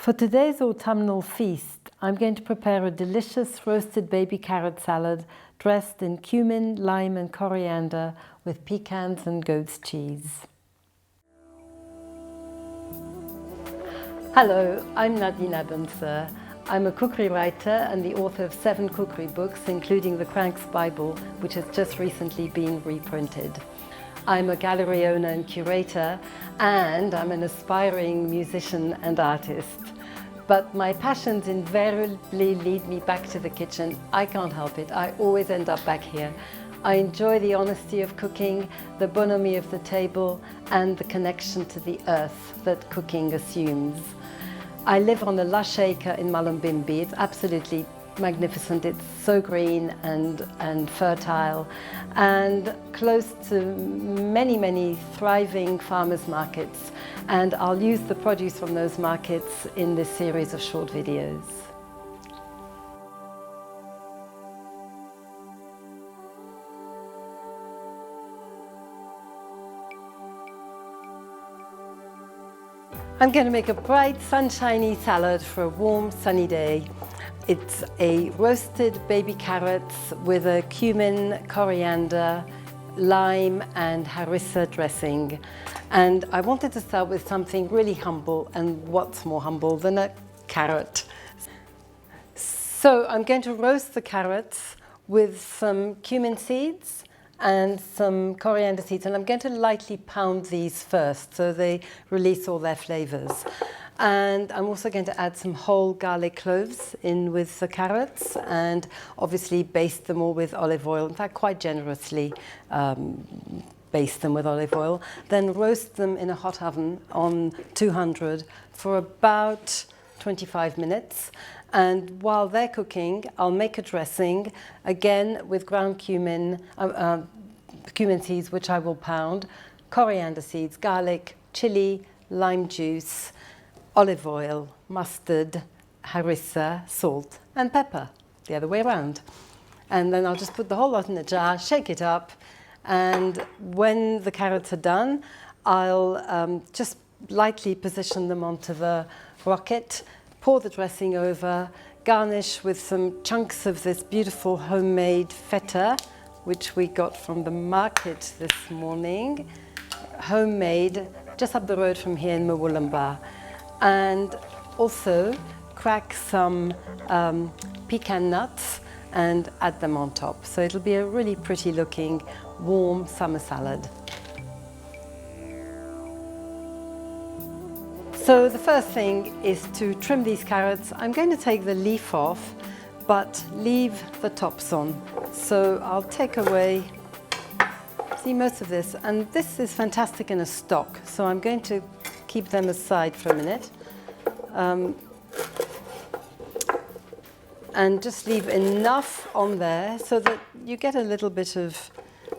For today's autumnal feast, I'm going to prepare a delicious roasted baby carrot salad dressed in cumin, lime and coriander with pecans and goat's cheese. Hello, I'm Nadine Abensur. I'm a cookery writer and the author of 7 cookery books, including the Cranks Bible, which has just recently been reprinted. I'm a gallery owner and curator, and I'm an aspiring musician and artist. But my passions invariably lead me back to the kitchen. I can't help it. I always end up back here. I enjoy the honesty of cooking, the bonhomie of the table, and the connection to the earth that cooking assumes. I live on a lush acre in Mullumbimby. It's absolutely magnificent. It's so green and fertile, and close to many thriving farmers markets. And I'll use the produce from those markets in this series of short videos. I'm going to make a bright, sunshiny salad for a warm, sunny day. It's a roasted baby carrots with a cumin, coriander, lime and harissa dressing. And I wanted to start with something really humble, and what's more humble than a carrot? So I'm going to roast the carrots with some cumin seeds and some coriander seeds, and I'm going to lightly pound these first so they release all their flavors. And I'm also going to add some whole garlic cloves in with the carrots, and obviously baste them all with olive oil. In fact, quite generously baste them with olive oil. Then roast them in a hot oven on 200 for about 25 minutes. And while they're cooking, I'll make a dressing, again with ground cumin, cumin seeds, which I will pound, coriander seeds, garlic, chili, lime juice, olive oil, mustard, harissa, salt and pepper, the other way around. And then I'll just put the whole lot in a jar, shake it up, and when the carrots are done, I'll just lightly position them onto the rocket, pour the dressing over, garnish with some chunks of this beautiful homemade feta, which we got from the market this morning, homemade, just up the road from here in Mullumbimby. And also crack some pecan nuts and add them on top. So it'll be a really pretty looking, warm summer salad. So the first thing is to trim these carrots. I'm going to take the leaf off, but leave the tops on. So I'll take away, see, most of this, and this is fantastic in a stock. So I'm going to keep them aside for a minute. And just leave enough on there so that you get a little bit of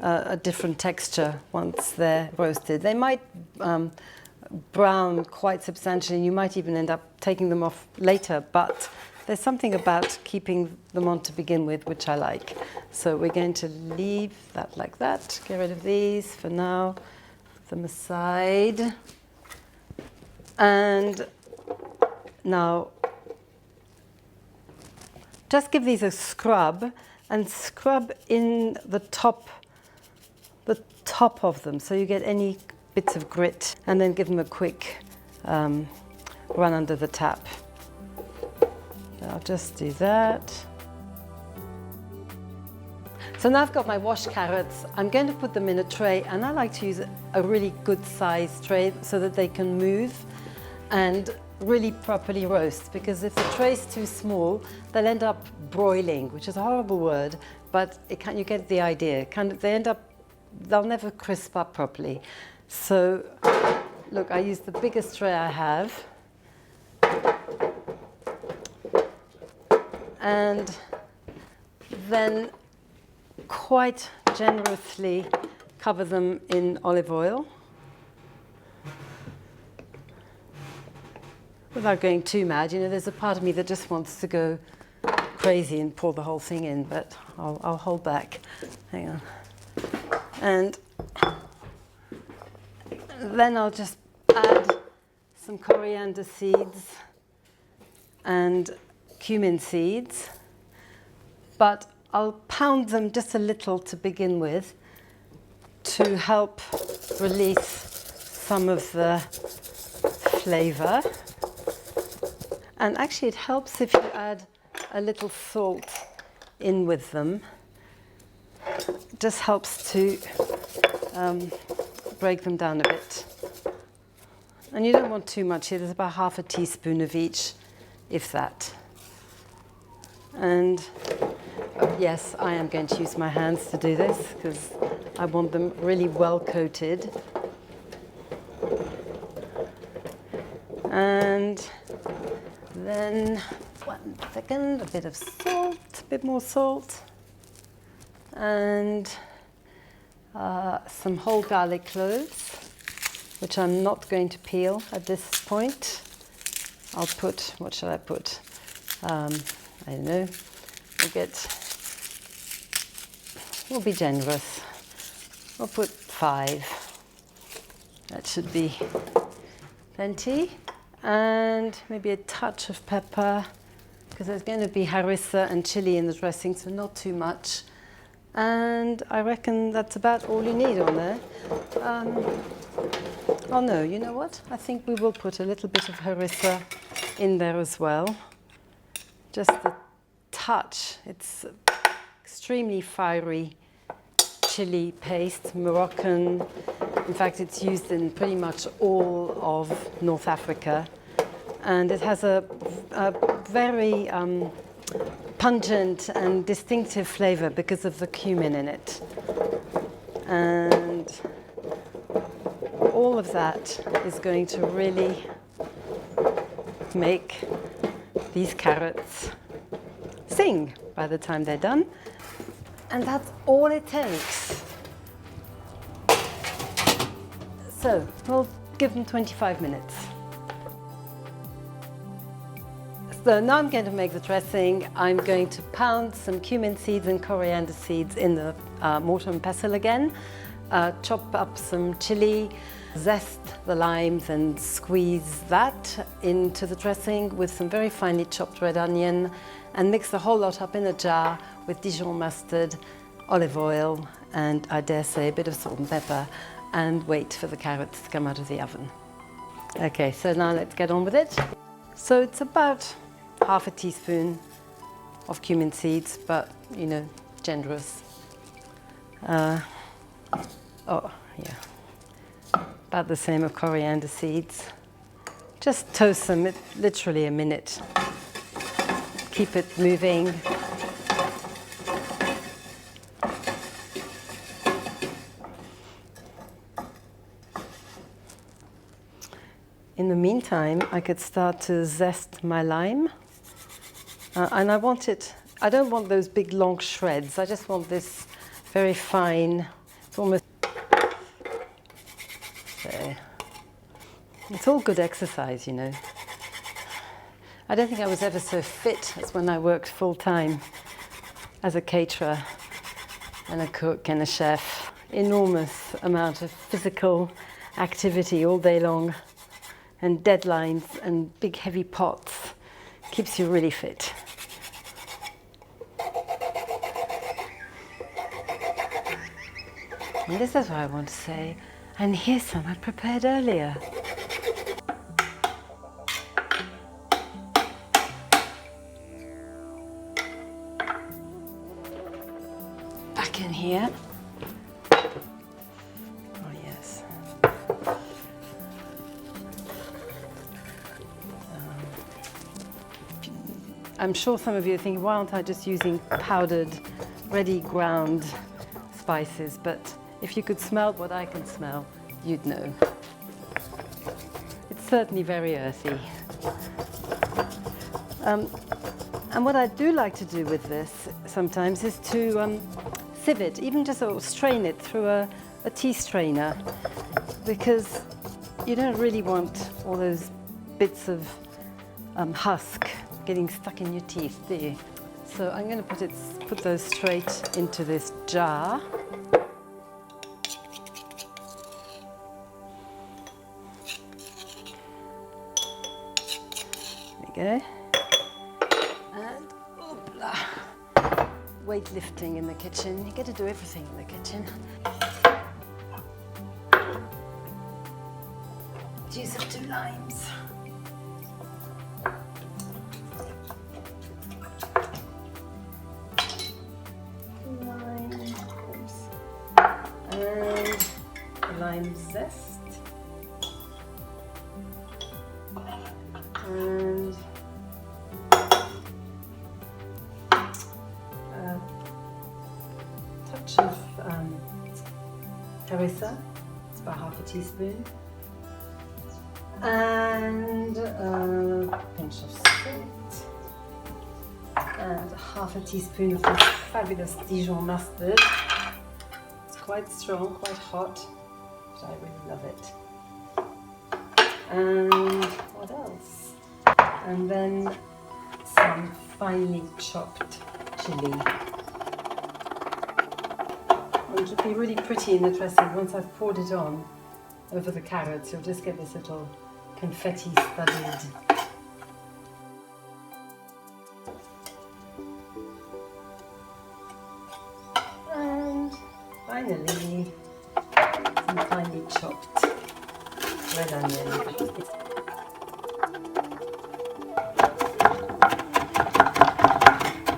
a different texture once they're roasted. They might brown quite substantially. You might even end up taking them off later, but there's something about keeping them on to begin with which I like. So we're going to leave that like that. Get rid of these for now. Put them aside. And now just give these a scrub and scrub in the top of them so you get any bits of grit, and then give them a quick run under the tap. I'll just do that. So now I've got my washed carrots. I'm going to put them in a tray, and I like to use a really good size tray so that they can move and really properly roast, because if the tray's too small, they'll end up broiling, which is a horrible word, but you get the idea. They'll never crisp up properly. So look, I use the biggest tray I have, and then quite generously cover them in olive oil without going too mad. You know, there's a part of me that just wants to go crazy and pour the whole thing in, but I'll hold back. Hang on. And then I'll just add some coriander seeds and cumin seeds, but I'll pound them just a little to begin with to help release some of the flavor. And actually it helps if you add a little salt in with them. It just helps to break them down a bit. And you don't want too much here. There's about half a teaspoon of each, if that. And yes, I am going to use my hands to do this because I want them really well coated. And then, 1 second, a bit of salt, a bit more salt, and some whole garlic cloves, which I'm not going to peel at this point. I'll put, what shall I put? I don't know. We'll be generous. We'll put 5. That should be plenty. And maybe a touch of pepper, because there's going to be harissa and chili in the dressing, so not too much. And I reckon that's about all you need on there. Oh no, you know what? I think we will put a little bit of harissa in there as well. Just a touch. It's extremely fiery chili paste, Moroccan. In fact, it's used in pretty much all of North Africa. And it has a very pungent and distinctive flavor because of the cumin in it. And all of that is going to really make these carrots sing by the time they're done. And that's all it takes. So we'll give them 25 minutes. So now I'm going to make the dressing. I'm going to pound some cumin seeds and coriander seeds in the mortar and pestle again, chop up some chili, zest the limes and squeeze that into the dressing with some very finely chopped red onion, and mix the whole lot up in a jar with Dijon mustard, olive oil, and I dare say a bit of salt and pepper, and wait for the carrots to come out of the oven. Okay, so now let's get on with it. So it's about half a teaspoon of cumin seeds, but you know, generous. Oh, yeah. About the same of coriander seeds. Just toast them, literally a minute. Keep it moving. In the meantime, I could start to zest my lime. And I don't want those big long shreds. I just want this very fine, it's almost, there. It's all good exercise, you know. I don't think I was ever so fit as when I worked full-time as a caterer and a cook and a chef. Enormous amount of physical activity all day long, and deadlines and big heavy pots. Keeps you really fit. And this is what I want to say. And here's some I prepared earlier. Back in here. Oh yes. I'm sure some of you are thinking, why aren't I just using powdered, ready ground spices? But if you could smell what I can smell, you'd know. It's certainly very earthy. And what I do like to do with this sometimes is to sieve it, even just sort of strain it through a tea strainer, because you don't really want all those bits of husk getting stuck in your teeth, do you? So I'm going to put those straight into this jar. There we go. weightlifting in the kitchen. You get to do everything in the kitchen. Juice of 2 limes. And lime zest. And a touch of Harissa, it's about half a teaspoon, and a pinch of salt, and half a teaspoon of this fabulous Dijon mustard. It's quite strong, quite hot, but I really love it. And what else? And then some finely chopped chili. It will be really pretty in the dressing. Once I've poured it on over the carrots, you'll just get this little confetti studded. And finally, some finely chopped red onion.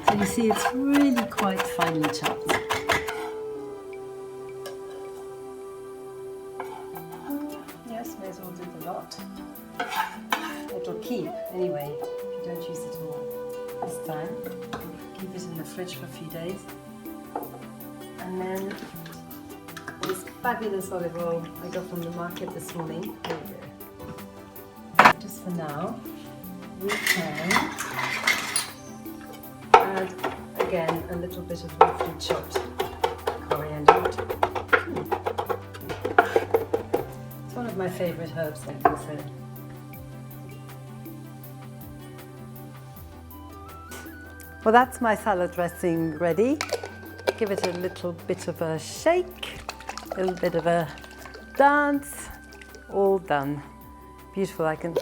So you see, it's really quite finely chopped. Yes, may as well do the lot. It'll keep anyway if you don't use it all this time. Keep it in the fridge for a few days. And then this fabulous olive oil I got from the market this morning. There we go. Just for now, we can add again a little bit of roughly chopped coriander. It's one of my favourite herbs, I can say. Well, that's my salad dressing ready. Give it a little bit of a shake, a little bit of a dance, all done. Beautiful, I can,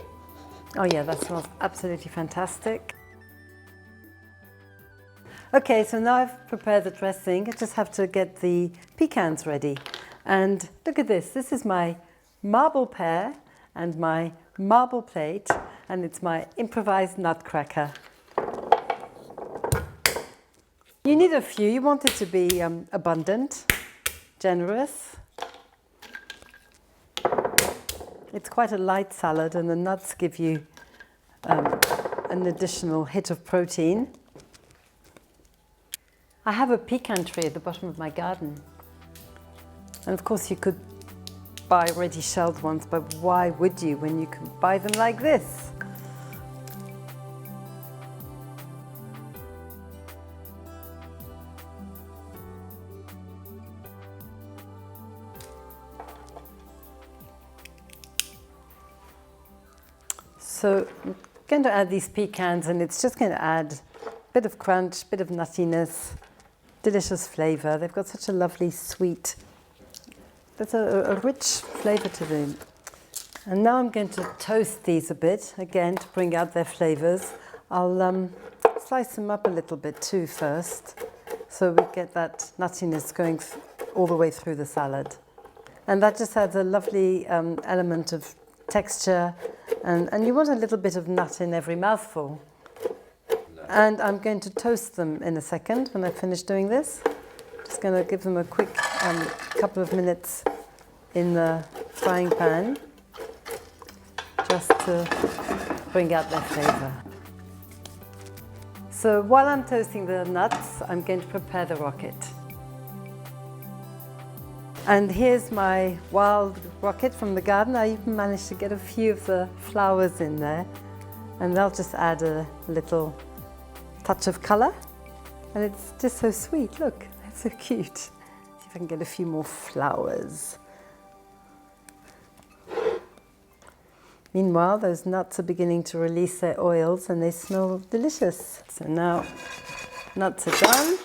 oh yeah, that smells absolutely fantastic. Okay, so now I've prepared the dressing. I just have to get the pecans ready. And look at this, this is my marble pear and my marble plate, and it's my improvised nutcracker. You need a few, you want it to be abundant, generous. It's quite a light salad, and the nuts give you an additional hit of protein. I have a pecan tree at the bottom of my garden. And of course you could buy ready shelled ones, but why would you when you can buy them like this? So I'm going to add these pecans, and it's just going to add a bit of crunch, a bit of nuttiness, delicious flavour. They've got such a lovely sweet, there's a rich flavour to them. And now I'm going to toast these a bit, again, to bring out their flavours. I'll slice them up a little bit too first, so we get that nuttiness going all the way through the salad. And that just adds a lovely element of texture, and you want a little bit of nut in every mouthful. And I'm going to toast them in a second when I finish doing this. Just going to give them a quick couple of minutes in the frying pan, just to bring out their flavour. So while I'm toasting the nuts, I'm going to prepare the rocket. And here's my wild rocket from the garden. I even managed to get a few of the flowers in there, and they'll just add a little touch of colour. And it's just so sweet, look, it's so cute. See if I can get a few more flowers. Meanwhile, those nuts are beginning to release their oils, and they smell delicious. So now, nuts are done.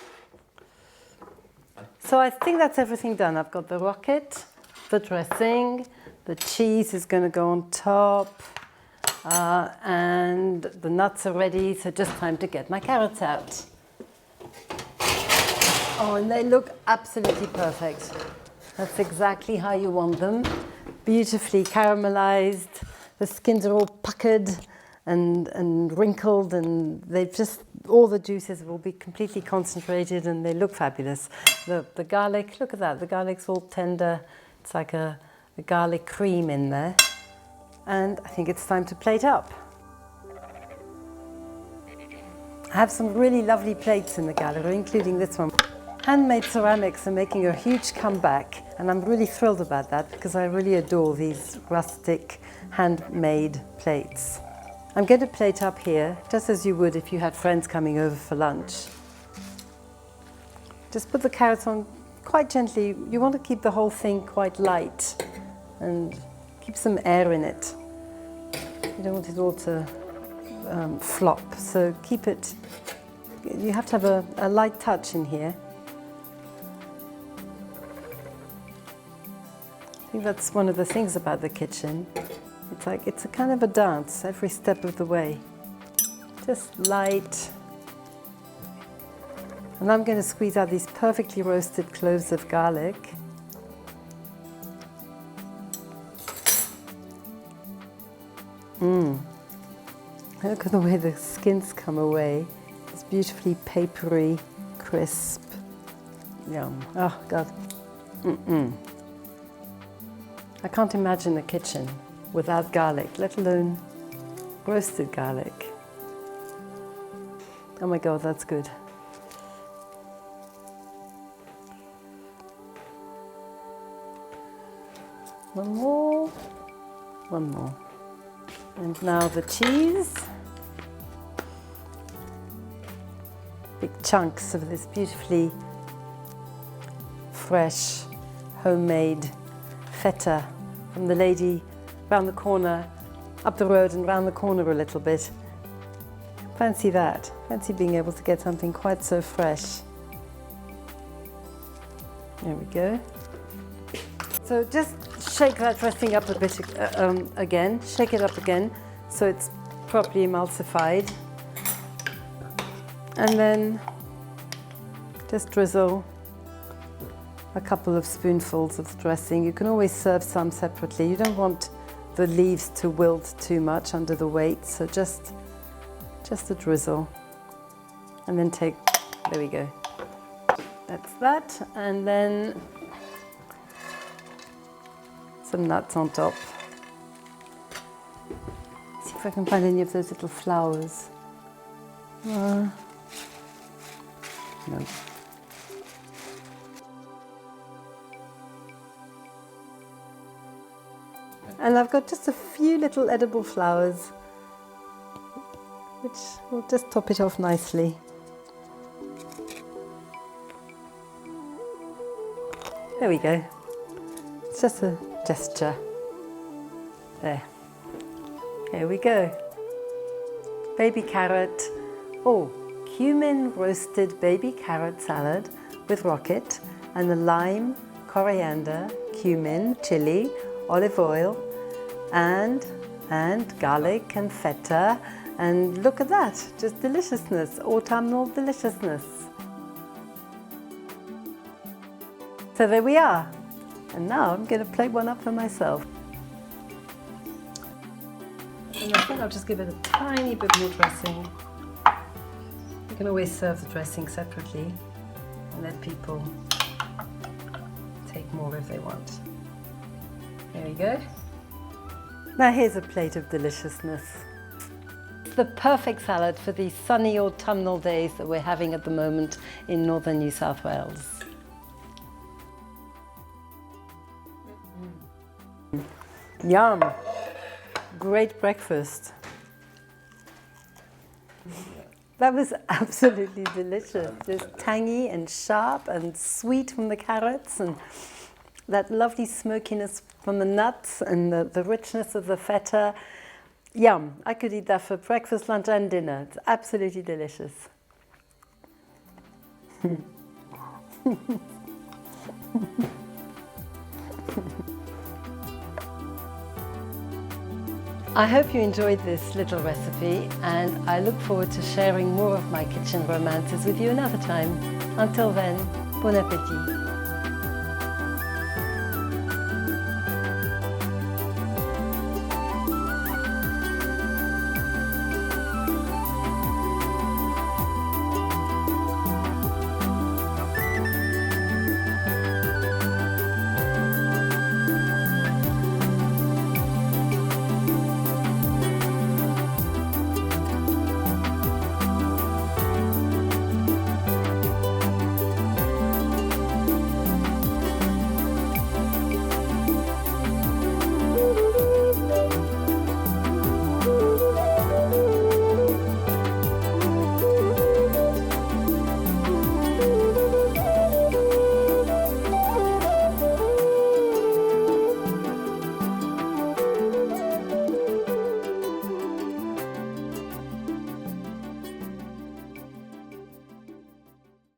So I think that's everything done. I've got the rocket, the dressing, the cheese is going to go on top, and the nuts are ready, so just time to get my carrots out. Oh, and they look absolutely perfect. That's exactly how you want them. Beautifully caramelized. The skins are all puckered and wrinkled, and they've just, all the juices will be completely concentrated, and they look fabulous. The garlic, look at that, the garlic's all tender. It's like a garlic cream in there. And I think it's time to plate up. I have some really lovely plates in the gallery, including this one. Handmade ceramics are making a huge comeback, and I'm really thrilled about that because I really adore these rustic handmade plates. I'm going to plate up here, just as you would if you had friends coming over for lunch. Just put the carrots on quite gently. You want to keep the whole thing quite light and keep some air in it. You don't want it all to flop, so keep it, you have to have a light touch in here. I think that's one of the things about the kitchen. It's like, it's a kind of a dance every step of the way. Just light. And I'm going to squeeze out these perfectly roasted cloves of garlic. Look at the way the skins come away. It's beautifully papery, crisp. Yum. Oh, God. I can't imagine a kitchen without garlic, let alone roasted garlic. Oh my God, that's good. One more. One more. And now the cheese. Big chunks of this beautifully fresh, homemade feta from the lady round the corner, up the road and round the corner a little bit. Fancy that. Fancy being able to get something quite so fresh. There we go. So just shake that dressing up a bit again. Shake it up again so it's properly emulsified. And then just drizzle a couple of spoonfuls of dressing. You can always serve some separately. You don't want the leaves to wilt too much under the weight, so just a drizzle. And then take, there we go. That's that. And then some nuts on top. See if I can find any of those little flowers. No. And I've got just a few little edible flowers, which will just top it off nicely. There we go. It's just a gesture. There. Here we go. Baby carrot. Oh, cumin roasted baby carrot salad with rocket, and the lime, coriander, cumin, chili, olive oil, and garlic and feta, and look at that, just deliciousness, autumnal deliciousness. So there we are, and now I'm going to plate one up for myself. And I think I'll just give it a tiny bit more dressing. You can always serve the dressing separately and let people take more if they want. There you go. Now here's a plate of deliciousness. It's the perfect salad for these sunny autumnal days that we're having at the moment in northern New South Wales. Yum! Great breakfast. That was absolutely delicious. Just tangy and sharp and sweet from the carrots, and that lovely smokiness from the nuts, and the richness of the feta. Yum! I could eat that for breakfast, lunch and dinner. It's absolutely delicious. I hope you enjoyed this little recipe, and I look forward to sharing more of my kitchen romances with you another time. Until then. Bon appétit!